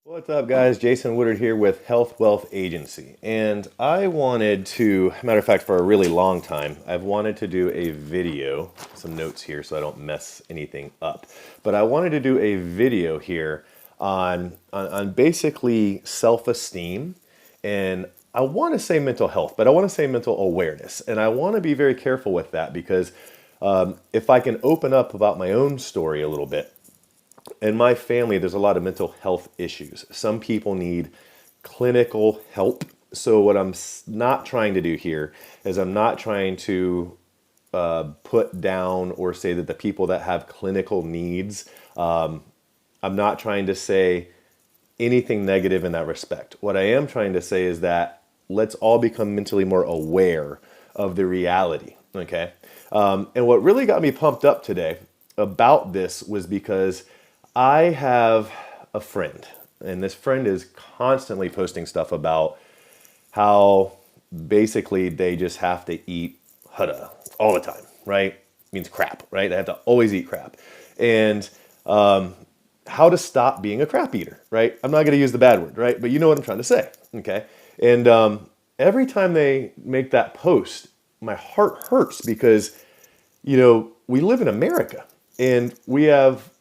What's up, guys? Jason Woodard here with Health Wealth Agency. And I wanted to, matter of fact, for a really long time, I've wanted to do a video, some notes here so I don't mess anything up. But I wanted to do a video here on basically self-esteem. And I want to say mental health, but I want to say mental awareness. And I want to be very careful with that because if I can open up about my own story a little bit, in my family, there's a lot of mental health issues. Some people need clinical help. So, what I'm not trying to do here is I'm not trying to put down or say that the people that have clinical needs, I'm not trying to say anything negative in that respect. What I am trying to say is that let's all become mentally more aware of the reality. Okay. And what really got me pumped up today about this was because I have a friend, and this friend is constantly posting stuff about how basically they just have to eat hutta all the time, right? Means crap, right? They have to always eat crap. And how to stop being a crap eater, right? I'm not going to use the bad word, right? But you know what I'm trying to say, okay? And every time they make that post, my heart hurts because we live in America and we have,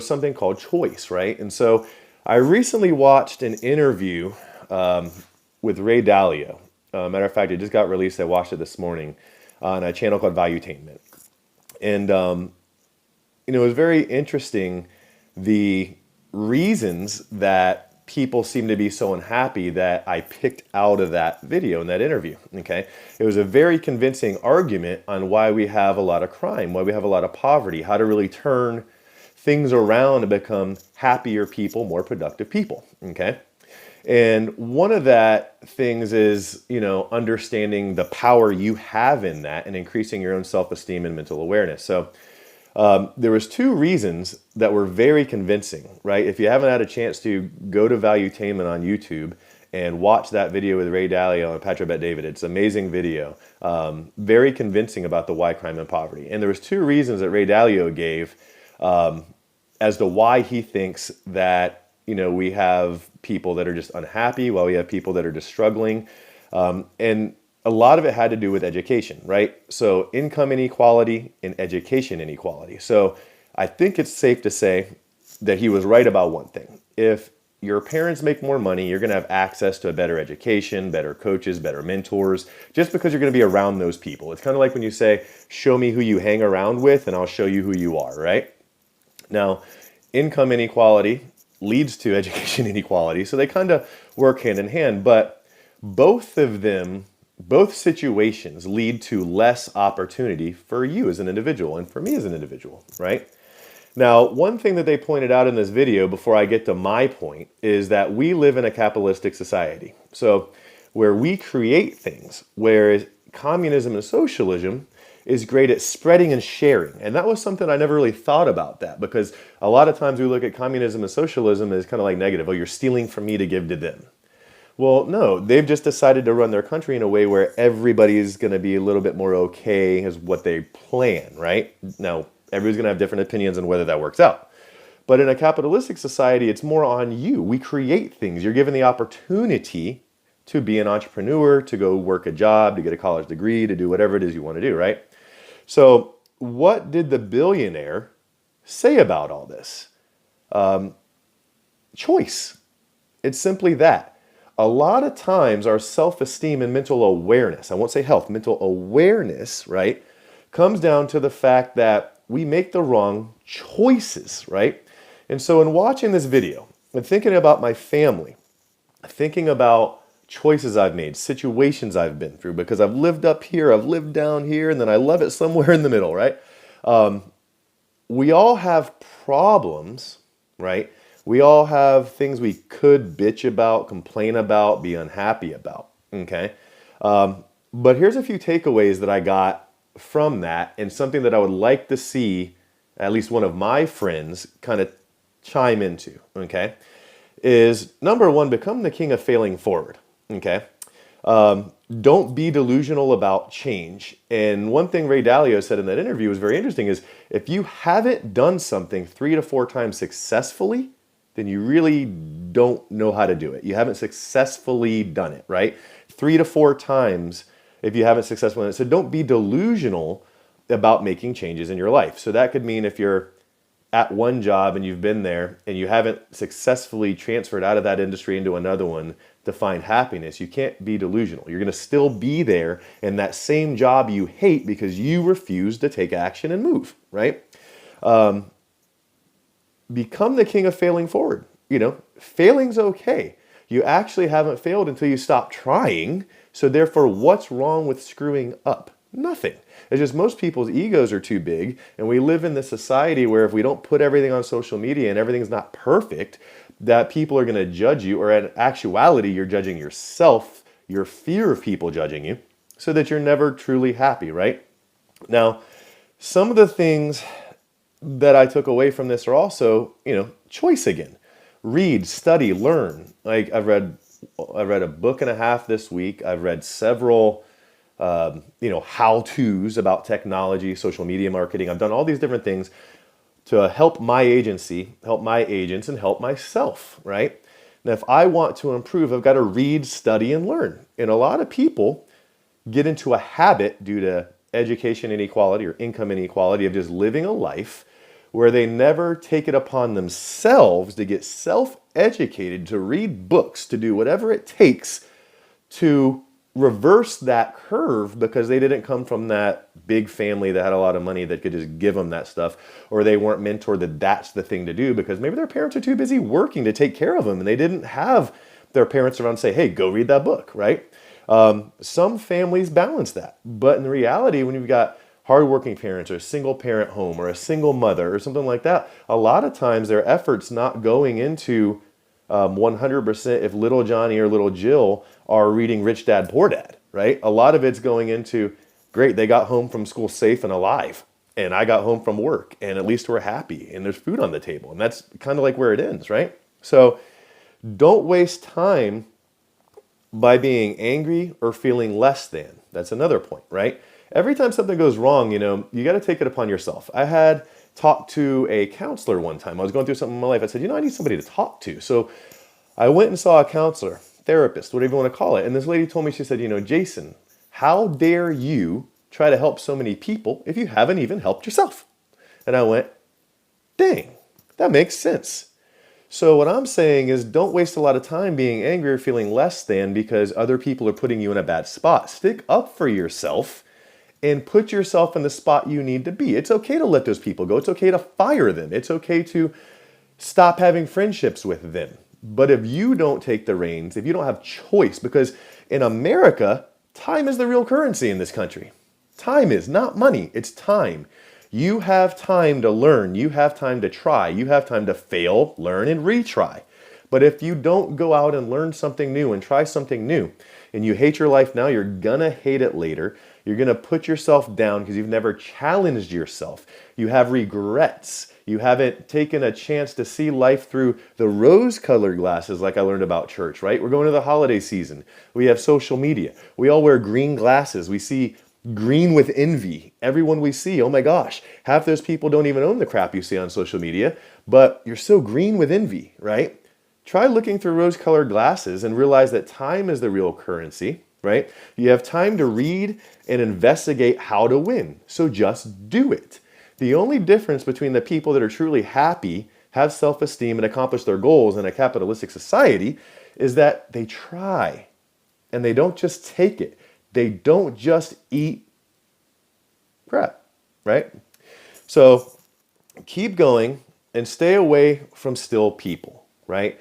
something called choice, right? And so I recently watched an interview with Ray Dalio. Matter of fact, it just got released. I watched it this morning on a channel called Valuetainment. And, it was very interesting the reasons that people seem to be so unhappy that I picked out of that video in that interview. Okay. It was a very convincing argument on why we have a lot of crime, why we have a lot of poverty, how to really turn things around to become happier people, more productive people. Okay. And one of that things is, understanding the power you have in that and increasing your own self-esteem and mental awareness. So there was two reasons that were very convincing, right? If you haven't had a chance to go to Valuetainment on YouTube and watch that video with Ray Dalio and Patrick Bet David, it's an amazing video, very convincing about the why, crime, and poverty. And there was two reasons that Ray Dalio gave as to why he thinks that we have people that are just unhappy, while we have people that are just struggling, and a lot of it had to do with education, right? So income inequality and education inequality. So I think it's safe to say that he was right about one thing. If your parents make more money, you're going to have access to a better education, better coaches, better mentors, just because you're going to be around those people. It's kind of like when you say, show me who you hang around with and I'll show you who you are, right? Now, income inequality leads to education inequality. So they kind of work hand in hand, but both of them, both situations lead to less opportunity for you as an individual and for me as an individual, right? Now, one thing that they pointed out in this video before I get to my point is that we live in a capitalistic society. So where we create things, whereas communism and socialism is great at spreading and sharing. And that was something I never really thought about that because a lot of times we look at communism and socialism as kind of like negative. Oh, you're stealing from me to give to them. Well, no, they've just decided to run their country in a way where everybody's going to be a little bit more okay as what they plan, right? Now, everybody's going to have different opinions on whether that works out. But in a capitalistic society, it's more on you. We create things. You're given the opportunity to be an entrepreneur, to go work a job, to get a college degree, to do whatever it is you want to do, right? So what did the billionaire say about all this? Choice. It's simply that. A lot of times our self-esteem and mental awareness, I won't say health, mental awareness, right, comes down to the fact that we make the wrong choices, right? And so in watching this video and thinking about my family, thinking about choices I've made, situations I've been through, because I've lived up here, I've lived down here, and then I love it somewhere in the middle, right? We all have problems, right? We all have things we could bitch about, complain about, be unhappy about, okay? But here's a few takeaways that I got from that and something that I would like to see at least one of my friends kind of chime into, okay? Is number one, become the king of failing forward, okay? Don't be delusional about change. And one thing Ray Dalio said in that interview was very interesting is if you haven't done something 3 to 4 times successfully, then you really don't know how to do it. You haven't successfully done it, right? 3 to 4 times if you haven't successfully done it. So don't be delusional about making changes in your life. So that could mean if you're at one job and you've been there and you haven't successfully transferred out of that industry into another one to find happiness, you can't be delusional. You're going to still be there in that same job you hate because you refuse to take action and move, right? Become the king of failing forward. Failing's okay. You actually haven't failed until you stop trying. So therefore, what's wrong with screwing up? Nothing. It's just most people's egos are too big, and we live in this society where if we don't put everything on social media and everything's not perfect, that people are going to judge you, or in actuality, you're judging yourself, your fear of people judging you, so that you're never truly happy, right? Now, some of the things that I took away from this are also, choice again. Read, study, learn. Like I've read a book and a half this week. I've read several how-tos about technology, social media marketing. I've done all these different things to help my agency, help my agents, and help myself, right? Now, if I want to improve, I've got to read, study, and learn. And a lot of people get into a habit due to education inequality or income inequality of just living a life where they never take it upon themselves to get self-educated, to read books, to do whatever it takes to reverse that curve because they didn't come from that big family that had a lot of money that could just give them that stuff, or they weren't mentored that that's the thing to do because maybe their parents are too busy working to take care of them and they didn't have their parents around to say, hey, go read that book, right? Some families balance that, but in reality, when you've got hardworking parents or a single parent home or a single mother or something like that, a lot of times their efforts not going into 100% if little Johnny or little Jill are reading Rich Dad, Poor Dad, right? A lot of it's going into, great, they got home from school safe and alive, and I got home from work, and at least we're happy, and there's food on the table, and that's kind of like where it ends, right? So don't waste time by being angry or feeling less than. That's another point, right? Every time something goes wrong, you got to take it upon yourself. I had talked to a counselor one time. I was going through something in my life. I said, I need somebody to talk to. So I went and saw a counselor, therapist, whatever you want to call it. And this lady told me, she said, Jason, how dare you try to help so many people if you haven't even helped yourself? And I went, dang, that makes sense. So what I'm saying is don't waste a lot of time being angry or feeling less than because other people are putting you in a bad spot. Stick up for yourself and put yourself in the spot you need to be. It's okay to let those people go. It's okay to fire them. It's okay to stop having friendships with them. But if you don't take the reins, if you don't have choice, because in America, time is the real currency in this country. Time is not money, it's time. You have time to learn. You have time to try. You have time to fail, learn, and retry. But if you don't go out and learn something new and try something new, and you hate your life now, you're gonna hate it later. You're gonna put yourself down because you've never challenged yourself. You have regrets. You haven't taken a chance to see life through the rose-colored glasses like I learned about church, right? We're going to the holiday season. We have social media. We all wear green glasses. We see green with envy. Everyone we see, oh my gosh, half those people don't even own the crap you see on social media, but you're so green with envy, right? Try looking through rose-colored glasses and realize that time is the real currency, right? You have time to read and investigate how to win, so just do it. The only difference between the people that are truly happy, have self-esteem, and accomplish their goals in a capitalistic society is that they try, and they don't just take it. They don't just eat crap, right? So keep going and stay away from still people, right?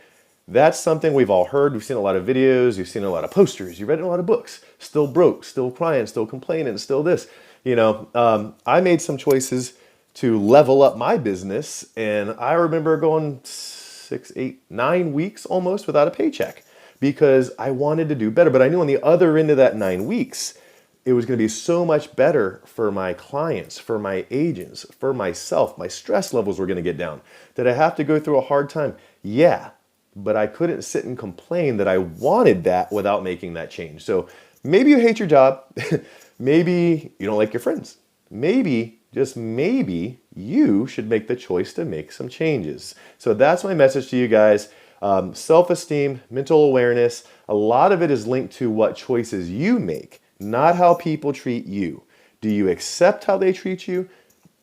That's something we've all heard. We've seen a lot of videos. You've seen a lot of posters. You've read a lot of books. Still broke, still crying, still complaining, still this. I made some choices to level up my business, and I remember going 6, 8, 9 weeks almost without a paycheck because I wanted to do better. But I knew on the other end of that 9 weeks, it was going to be so much better for my clients, for my agents, for myself. My stress levels were going to get down. Did I have to go through a hard time? Yeah, but I couldn't sit and complain that I wanted that without making that change. So maybe you hate your job. Maybe you don't like your friends. Maybe just maybe you should make the choice to make some changes. So that's my message to you guys. Self-esteem, mental awareness, a lot of it is linked to what choices you make, not how people treat you. Do you accept how they treat you?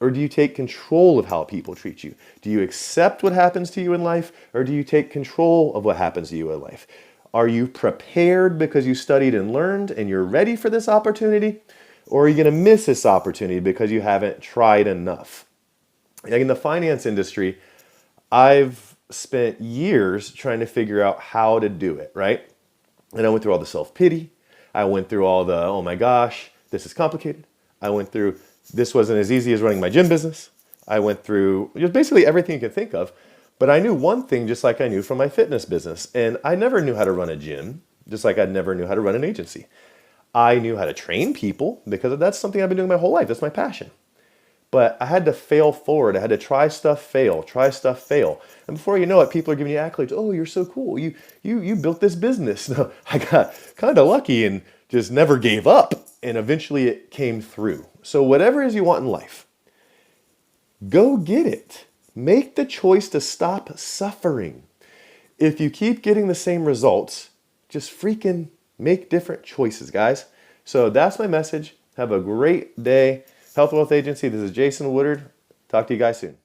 Or do you take control of how people treat you? Do you accept what happens to you in life? Or do you take control of what happens to you in life? Are you prepared because you studied and learned and you're ready for this opportunity? Or are you going to miss this opportunity because you haven't tried enough? Like in the finance industry, I've spent years trying to figure out how to do it, right? And I went through all the self-pity. I went through all the, oh my gosh, this is complicated. I went through, this wasn't as easy as running my gym business. I went through just basically everything you can think of. But I knew one thing just like I knew from my fitness business. And I never knew how to run a gym, just like I never knew how to run an agency. I knew how to train people because that's something I've been doing my whole life. That's my passion. But I had to fail forward. I had to try stuff, fail, try stuff, fail. And before you know it, people are giving you accolades. Oh, you're so cool. You built this business. No, I got kind of lucky and just never gave up. And eventually it came through. So whatever it is you want in life, go get it. Make the choice to stop suffering. If you keep getting the same results, just freaking make different choices, guys. So that's my message. Have a great day. Health Wealth Agency, this is Jason Woodard. Talk to you guys soon.